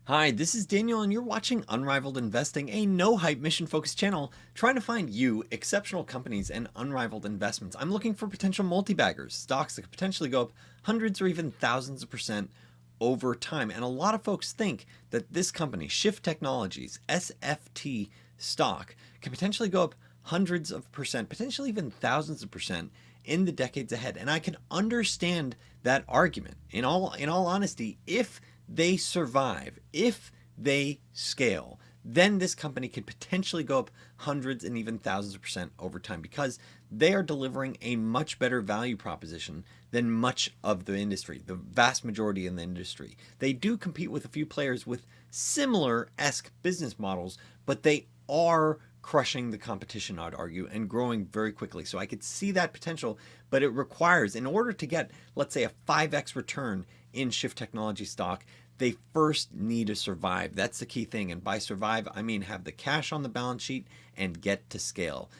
Hi, this is Daniel, and you're watching Unrivaled Investing, a no hype, mission focused channel trying to find you exceptional companies and unrivaled investments. I'm looking for potential multi baggers, stocks that could potentially go up hundreds or even thousands of percent over time. And a lot of folks think that this company, Shift Technologies, SFT stock, can potentially go up hundreds of percent, potentially even thousands of percent in the decades ahead. And I can understand that argument. In all honesty, if they survive, if they scale, then this company could potentially go up hundreds and even thousands of percent over time because they are delivering a much better value proposition than much of the industry, the vast majority in the industry. They do compete with a few players with similar-esque business models, but they are crushing the competition, I'd argue, and growing very quickly. So I could see that potential, but it requires, in order to get, let's say, a 5x return in Shift Technology stock, they first need to survive. That's the key thing. And by survive, I mean have the cash on the balance sheet and get to scale.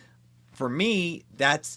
For me, that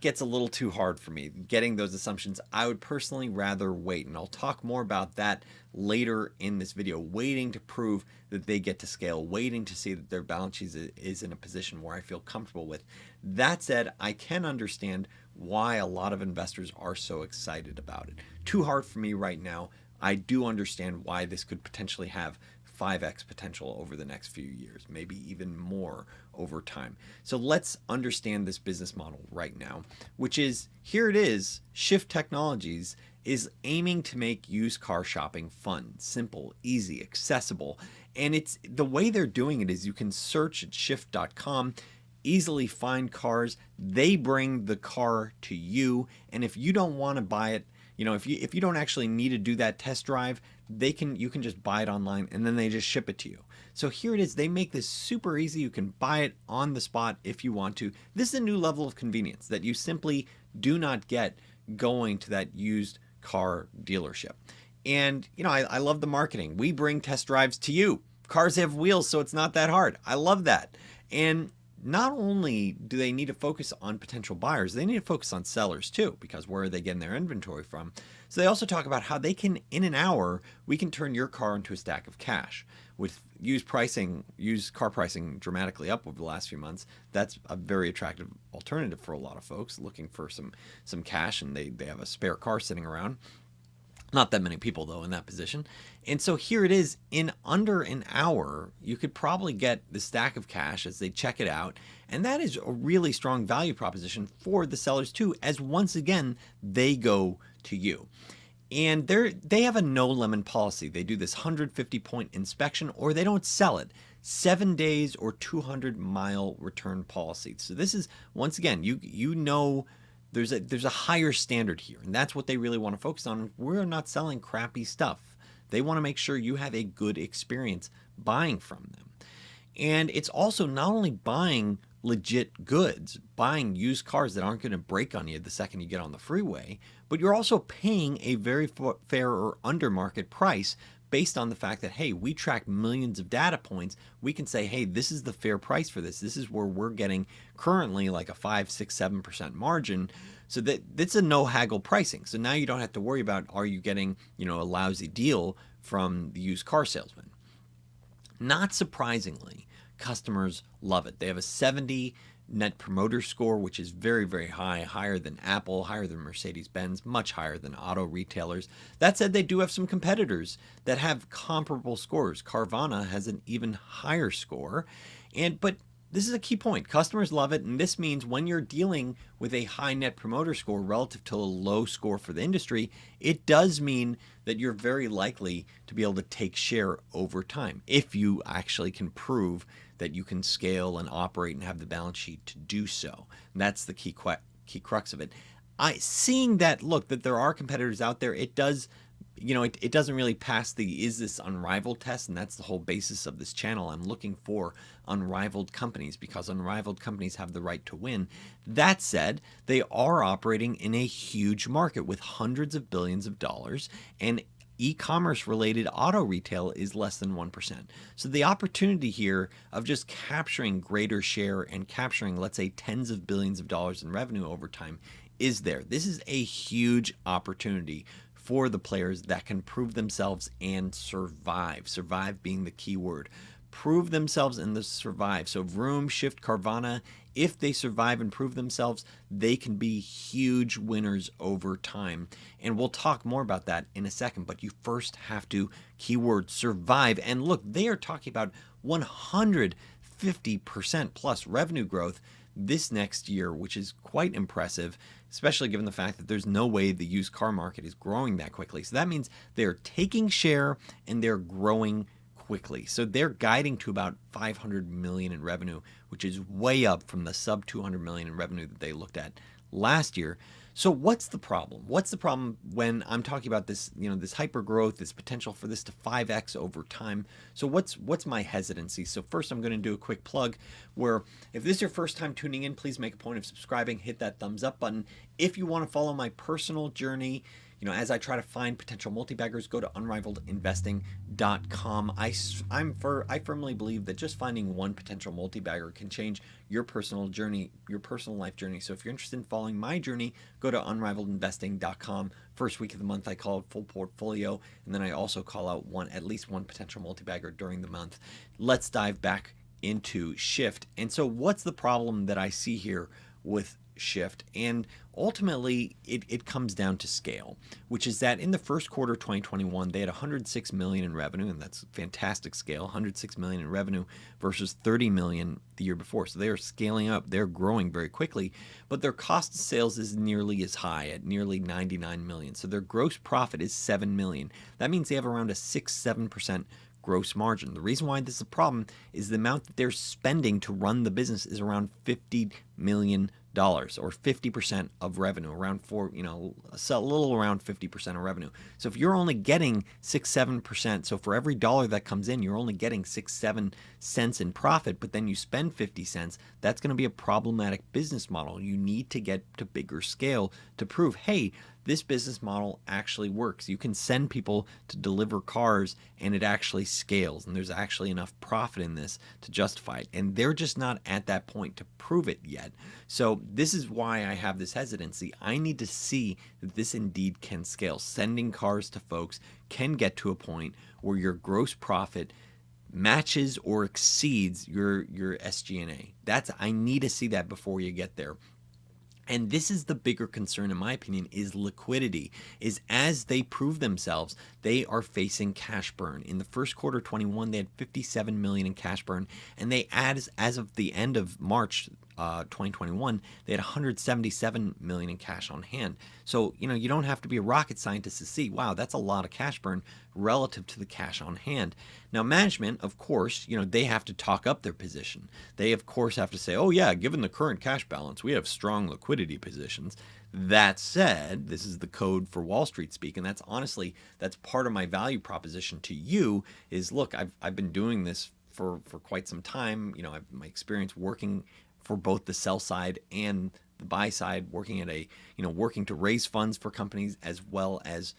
gets a little too hard for me, getting those assumptions. I would personally rather wait, and I'll talk more about that later in this video, waiting to prove that they get to scale, waiting to see that their balance sheet is in a position where I feel comfortable with. That said, I can understand why a lot of investors are so excited about it. Too hard for me right now. I do understand why this could potentially have 5x potential over the next few years, maybe even more over time. So let's understand this business model right now, which is, here it is, Shift Technologies is aiming to make used car shopping fun, simple, easy, accessible. And it's the way they're doing it is you can search at shift.com, easily find cars. They bring the car to you, and if you don't want to buy it, if you don't actually need to do that test drive, you can just buy it online and then they just ship it to you. So here it is. They make this super easy. You can buy it on the spot if you want to. This is a new level of convenience that you simply do not get going to that used car dealership. And I love the marketing. We bring test drives to you. Cars have wheels, so it's not that hard. I love that. And not only do they need to focus on potential buyers, they need to focus on sellers too, because where are they getting their inventory from? So they also talk about how they can, in an hour, we can turn your car into a stack of cash. With used car pricing dramatically up over the last few months, that's a very attractive alternative for a lot of folks looking for some cash, and they have a spare car sitting around. Not that many people, though, in that position. And so here it is. In under an hour, you could probably get the stack of cash as they check it out. And that is a really strong value proposition for the sellers, too, as once again, they go to you. And they have a no lemon policy. They do this 150-point inspection, or they don't sell it. 7 days or 200-mile return policy. So this is, once again, you know, there's a higher standard here, and that's what they really want to focus on. We're not selling crappy stuff. They want to make sure you have a good experience buying from them. And it's also not only buying legit goods, buying used cars that aren't going to break on you the second you get on the freeway, but you're also paying a very fair or under market price based on the fact that, hey, we track millions of data points. We can say, hey, this is the fair price for this. This is where we're getting currently like a 5, 6, 7% margin. So that's a no haggle pricing. So now you don't have to worry about, are you getting, a lousy deal from the used car salesman? Not surprisingly, customers love it. They have a 70 net promoter score, which is very, very high, higher than Apple, higher than Mercedes-Benz, much higher than auto retailers. That said, they do have some competitors that have comparable scores. Carvana has an even higher score. But this is a key point. Customers love it, and this means when you're dealing with a high net promoter score relative to a low score for the industry, it does mean that you're very likely to be able to take share over time if you actually can prove that you can scale and operate and have the balance sheet to do so. And that's the key crux of it. Seeing that, look, that there are competitors out there, it does, it doesn't really pass the is this unrivaled test, and that's the whole basis of this channel. I'm looking for unrivaled companies because unrivaled companies have the right to win. That said, they are operating in a huge market with hundreds of billions of dollars, and e-commerce related auto retail is less than 1%. So the opportunity here of just capturing greater share and capturing, let's say, tens of billions of dollars in revenue over time is there. This is a huge opportunity for the players that can prove themselves and survive. Survive being the key word. Prove themselves and survive. So Vroom, Shift, Carvana, if they survive and prove themselves, they can be huge winners over time. And we'll talk more about that in a second, but you first have to keyword survive. And look, they are talking about 150% plus revenue growth this next year, which is quite impressive, especially given the fact that there's no way the used car market is growing that quickly. So that means they're taking share and they're growing quickly. So they're guiding to about 500 million in revenue, which is way up from the sub 200 million in revenue that they looked at last year. So what's the problem? What's the problem when I'm talking about this, this hyper growth, this potential for this to 5x over time? So what's my hesitancy? So first I'm going to do a quick plug where if this is your first time tuning in, please make a point of subscribing, hit that thumbs up button. If you want to follow my personal journey, as I try to find potential multi-baggers, go to unrivaledinvesting.com. I firmly believe that just finding one potential multi-bagger can change your personal journey, your personal life journey. So if you're interested in following my journey, go to unrivaledinvesting.com. First week of the month, I call it full portfolio, and then I also call out at least one potential multi-bagger during the month. Let's dive back into Shift. And so what's the problem that I see here with Shift? And ultimately it comes down to scale, which is that in the first quarter of 2021 they had 106 million in revenue, and that's fantastic scale. 106 million in revenue versus 30 million the year before. So they are scaling up, they're growing very quickly, but their cost of sales is nearly as high at nearly 99 million. So their gross profit is 7 million. That means they have around a 6-7% gross margin. The reason why this is a problem is the amount that they're spending to run the business is around $50 million, or 50% of revenue, around a little around 50% of revenue. So if you're only getting 6-7%, so for every dollar that comes in, you're only getting 6-7 cents in profit, but then you spend 50 cents, that's going to be a problematic business model. You need to get to bigger scale to prove, hey, this business model actually works. You can send people to deliver cars and it actually scales, and there's actually enough profit in this to justify it. And they're just not at that point to prove it yet. So this is why I have this hesitancy. I need to see that this indeed can scale. Sending cars to folks can get to a point where your gross profit matches or exceeds your SG&A. I need to see that before you get there. And this is the bigger concern, in my opinion, is liquidity. Is as they prove themselves, they are facing cash burn. In the first quarter of 21, they had 57 million in cash burn, and they as of the end of March 2021, they had 177 million in cash on hand. So, you don't have to be a rocket scientist to see, wow, that's a lot of cash burn relative to the cash on hand. Now, management, of course, they have to talk up their position. They, of course, have to say, oh yeah, given the current cash balance, we have strong liquidity positions. That said, this is the code for Wall Street speak, and that's part of my value proposition to you is, look, I've been doing this for quite some time. My experience working for both the sell side and the buy side, working working to raise funds for companies, as well as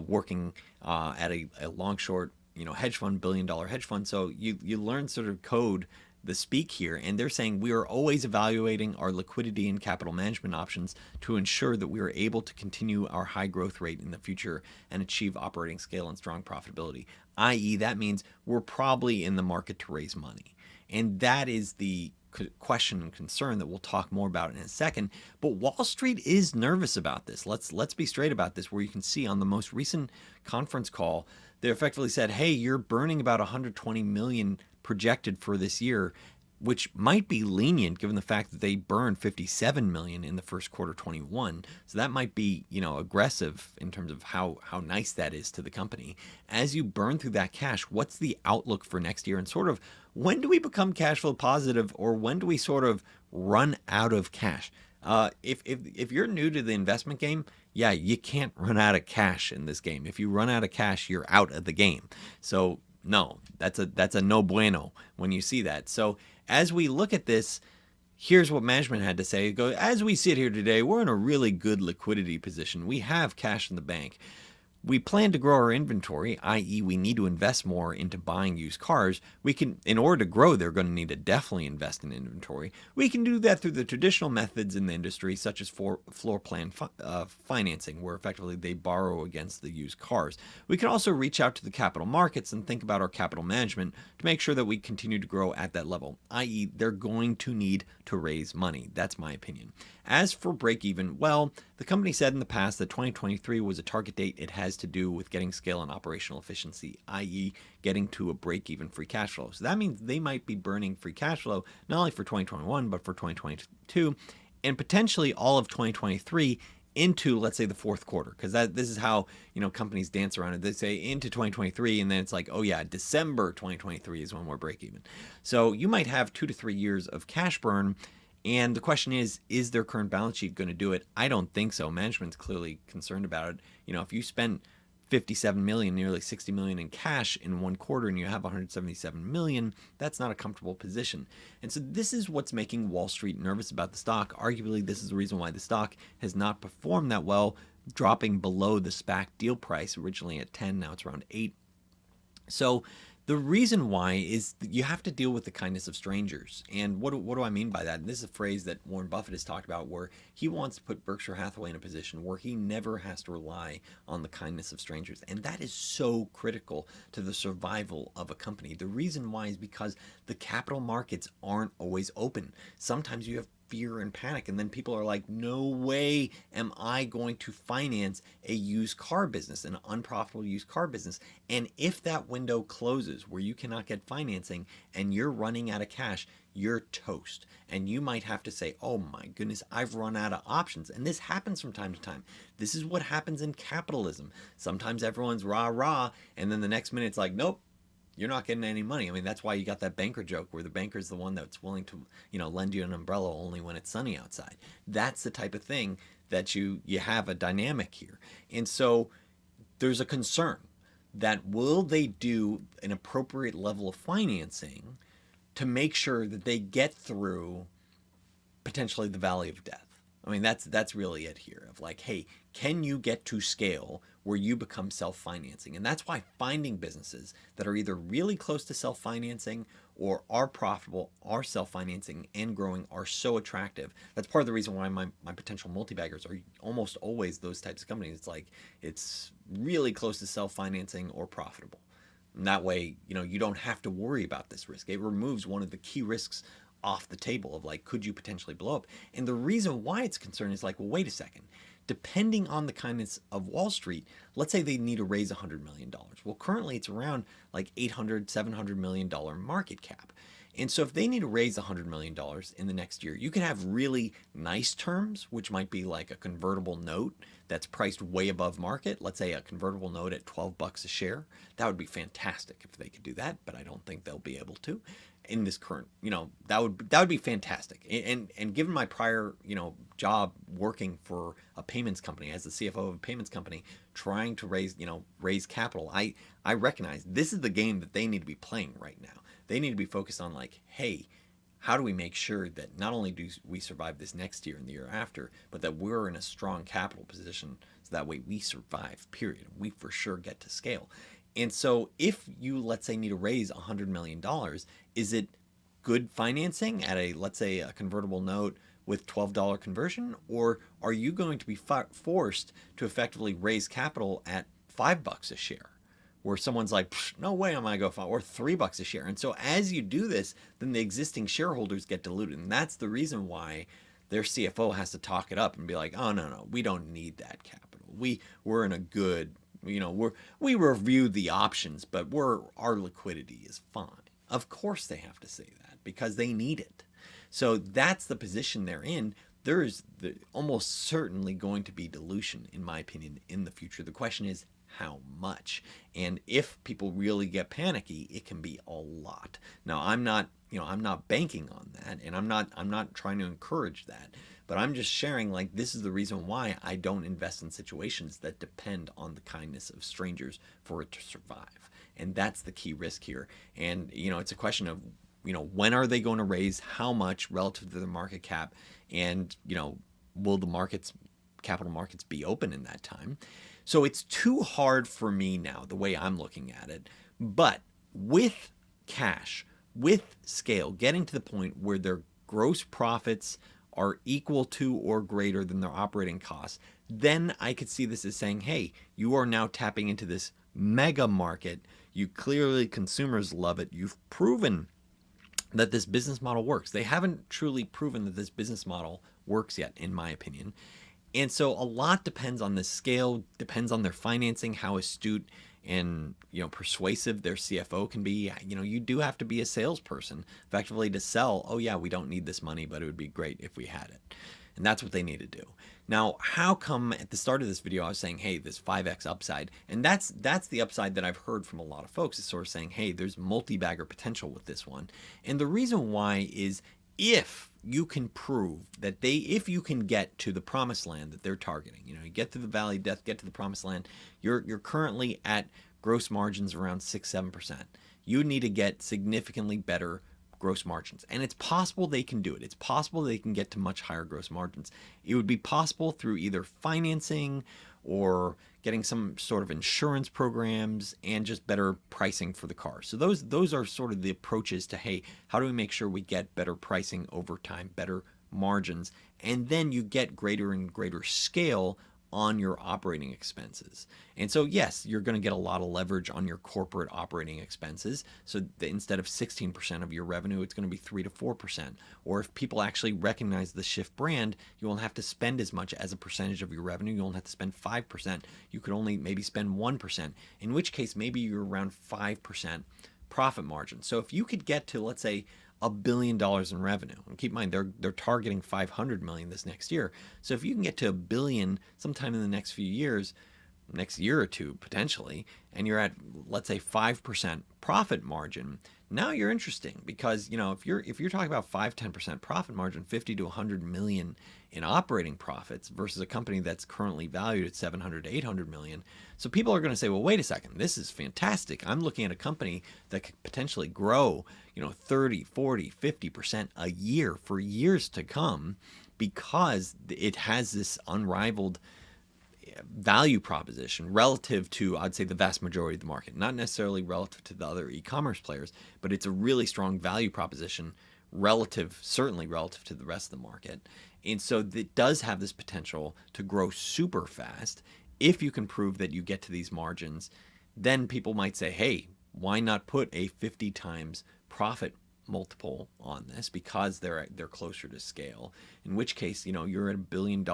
working at a long short hedge fund, billion-dollar hedge fund. So you learn sort of code the speak here, and they're saying we are always evaluating our liquidity and capital management options to ensure that we are able to continue our high growth rate in the future and achieve operating scale and strong profitability. I.e., that means we're probably in the market to raise money, and that is the question and concern that we'll talk more about in a second. But Wall Street is nervous about this. Let's be straight about this, where you can see on the most recent conference call, they effectively said, hey, you're burning about 120 million projected for this year, which might be lenient given the fact that they burned 57 million in the first quarter 21. So that might be, aggressive in terms of how nice that is to the company. As you burn through that cash, what's the outlook for next year, and sort of when do we become cash flow positive, or when do we sort of run out of cash? If you're new to the investment game, yeah, you can't run out of cash in this game. If you run out of cash, you're out of the game. So no, that's a no bueno when you see that. So as we look at this, here's what management had to say. As we sit here today, we're in a really good liquidity position. We have cash in the bank. we plan to grow our inventory, i.e., we need to invest more into buying used cars. We can, in order to grow, they're going to need to definitely invest in inventory. We can do that through the traditional methods in the industry, such as floor plan financing, where effectively they borrow against the used cars. We can also reach out to the capital markets and think about our capital management to make sure that we continue to grow at that level, i.e., they're going to need to raise money. That's my opinion. As for break even, well, the company said in the past that 2023 was a target date. It has to do with getting scale and operational efficiency, i.e., getting to a break even free cash flow. So that means they might be burning free cash flow not only for 2021, but for 2022 and potentially all of 2023 into, let's say, the fourth quarter, because this is how companies dance around it. They say into 2023, and then it's like, oh yeah, December 2023 is when we're break even. So you might have 2 to 3 years of cash burn. And the question is their current balance sheet going to do it? I don't think so. Management's clearly concerned about it. If you spend 57 million, nearly 60 million in cash in one quarter and you have 177 million, that's not a comfortable position. And so this is what's making Wall Street nervous about the stock. Arguably, this is the reason why the stock has not performed that well, dropping below the SPAC deal price, originally at 10, now it's around 8. So the reason why is that you have to deal with the kindness of strangers. And what do I mean by that? And this is a phrase that Warren Buffett has talked about, where he wants to put Berkshire Hathaway in a position where he never has to rely on the kindness of strangers. And that is so critical to the survival of a company. The reason why is because the capital markets aren't always open. Sometimes you have fear and panic, and then people are like, no way am I going to finance a used car business, an unprofitable used car business. And if that window closes where you cannot get financing and you're running out of cash, you're toast. And you might have to say, oh my goodness, I've run out of options. And this happens from time to time. This is what happens in capitalism. Sometimes everyone's rah rah, and then the next minute it's like, nope, you're not getting any money. I mean, that's why you got that banker joke where the banker's the one that's willing to, lend you an umbrella only when it's sunny outside. That's the type of thing that you have a dynamic here. And so there's a concern that will they do an appropriate level of financing to make sure that they get through potentially the valley of death. I mean, that's really it here, of like, hey, can you get to scale where you become self-financing? And that's why finding businesses that are either really close to self-financing or are profitable, are self-financing and growing, are so attractive. That's part of the reason why my potential multi-baggers are almost always those types of companies. It's like, it's really close to self-financing or profitable. And that way, you don't have to worry about this risk. It removes one of the key risks off the table of like, could you potentially blow up? And the reason why it's concerned is like, well, wait a second. Depending on the kindness of Wall Street, let's say they need to raise $100 million. Well, currently it's around like $800, $700 million market cap. And so if they need to raise $100 million in the next year, you can have really nice terms, which might be like a convertible note that's priced way above market. Let's say a convertible note at $12 a share. That would be fantastic if they could do that, but I don't think they'll be able to in this current, that would be fantastic. And given my prior, job working for a payments company as the CFO of a payments company, trying to raise capital, I recognize this is the game that they need to be playing right now. They need to be focused on like, hey, how do we make sure that not only do we survive this next year and the year after, but that we're in a strong capital position so that way we survive, period. We for sure get to scale. And so if you, let's say, need to raise $100 million, is it good financing at let's say, a convertible note with $12 conversion? Or are you going to be forced to effectively raise capital at $5 a share? Where someone's like, no way am I going to go, or $3 a share. And so as you do this, then the existing shareholders get diluted. And that's the reason why their CFO has to talk it up and be like, oh, no, we don't need that capital. We're in a good, we reviewed the options, but our liquidity is fine. Of course they have to say that because they need it. So that's the position they're in. There is almost certainly going to be dilution, in my opinion, in the future. The question is, how much? And if people really get panicky, it can be a lot. Now, I'm not banking on that, and I'm not trying to encourage that, but I'm just sharing, like, this is the reason why I don't invest in situations that depend on the kindness of strangers for it to survive. And that's the key risk here. And, it's a question of, when are they going to raise how much relative to the market cap? And, will the capital markets be open in that time? So it's too hard for me now, the way I'm looking at it. But with cash, with scale, getting to the point where their gross profits are equal to or greater than their operating costs, then I could see this as saying, hey, you are now tapping into this mega market. You clearly, consumers love it. You've proven that this business model works. They haven't truly proven that this business model works yet, in my opinion. And so a lot depends on the scale, depends on their financing, how astute and persuasive their CFO can be. You do have to be a salesperson effectively to sell, oh yeah, we don't need this money, but it would be great if we had it. And that's what they need to do. Now, how come at the start of this video I was saying, hey, this 5x upside, and that's the upside that I've heard from a lot of folks, is sort of saying, hey, there's multi-bagger potential with this one. And the reason why is, if you can prove that if you can get to the promised land that they're targeting, you get through the valley of death, get to the promised land, you're currently at gross margins around 6-7%. You need to get significantly better gross margins, and it's possible they can do it. It's possible they can get to much higher gross margins. It would be possible through either financing or getting some sort of insurance programs and just better pricing for the car. So those are sort of the approaches to, hey, how do we make sure we get better pricing over time, better margins, and then you get greater and greater scale on your operating expenses. And so yes, you're going to get a lot of leverage on your corporate operating expenses. So instead of 16% of your revenue, it's going to be 3 to 4%. Or if people actually recognize the Shift brand, you won't have to spend as much as a percentage of your revenue. You won't have to spend 5%. You could only maybe spend 1%, in which case maybe you're around 5% profit margin. So if you could get to, let's say, $1 billion in revenue, and keep in mind they're targeting 500 million this next year. So if you can get to $1 billion sometime in the next few years, next year or two potentially, and you're at, let's say, 5% profit margin, now you're interesting, because if you're talking about 5-10% profit margin, 50 to 100 million in operating profits versus a company that's currently valued at 700 to 800 million. So people are going to say, well, wait a second, this is fantastic. I'm looking at a company that could potentially grow 30, 40, 50% a year for years to come, because it has this unrivaled value proposition relative to, I'd say, the vast majority of the market. Not necessarily relative to the other e-commerce players, but it's a really strong value proposition certainly relative to the rest of the market. And so it does have this potential to grow super fast. If you can prove that you get to these margins, then people might say, hey, why not put a 50 times profit multiple on this, because they're closer to scale, in which case you're at $1 billion,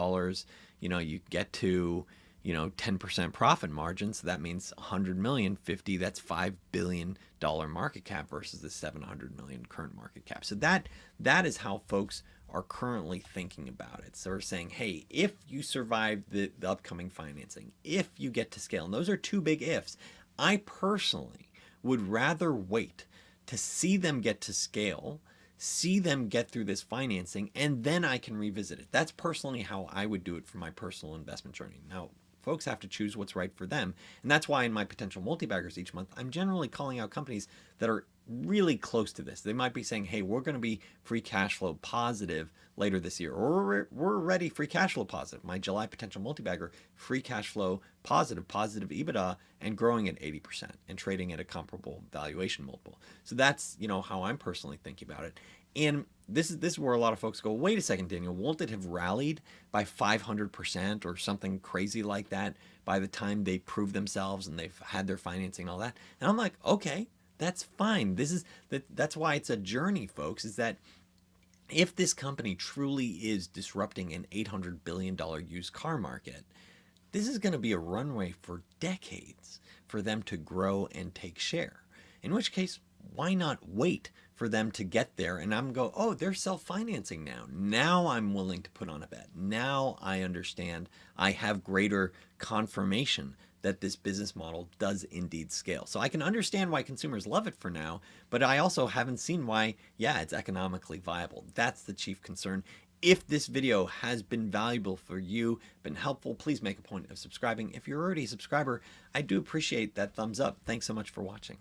you get to 10% profit margin, so that means 100 million, 50, that's $5 billion market cap versus the 700 million current market cap. So that is how folks are currently thinking about it. So we're saying, hey, if you survive the upcoming financing, if you get to scale, and those are two big ifs, I personally would rather wait to see them get to scale, see them get through this financing, and then I can revisit it. That's personally how I would do it for my personal investment journey. Now, folks have to choose what's right for them, and that's why in my potential multi-baggers each month, I'm generally calling out companies that are really close to this. They might be saying, hey, we're going to be free cash flow positive later this year, or we're already free cash flow positive. My July potential multi-bagger, free cash flow positive, positive EBITDA, and growing at 80% and trading at a comparable valuation multiple. So that's how I'm personally thinking about it. And this is where a lot of folks go, wait a second, Daniel, won't it have rallied by 500% or something crazy like that by the time they prove themselves and they've had their financing and all that? And I'm like, okay, that's fine. That's why it's a journey, folks, is that if this company truly is disrupting an $800 billion used car market, this is going to be a runway for decades for them to grow and take share. In which case, why not wait for them to get there? And I'm go, oh, they're self-financing now. Now I'm willing to put on a bet. Now I understand. I have greater confirmation that this business model does indeed scale. So I can understand why consumers love it for now, but I also haven't seen why, yeah, it's economically viable. That's the chief concern. If this video has been valuable for you, been helpful, please make a point of subscribing. If you're already a subscriber, I do appreciate that thumbs up. Thanks so much for watching.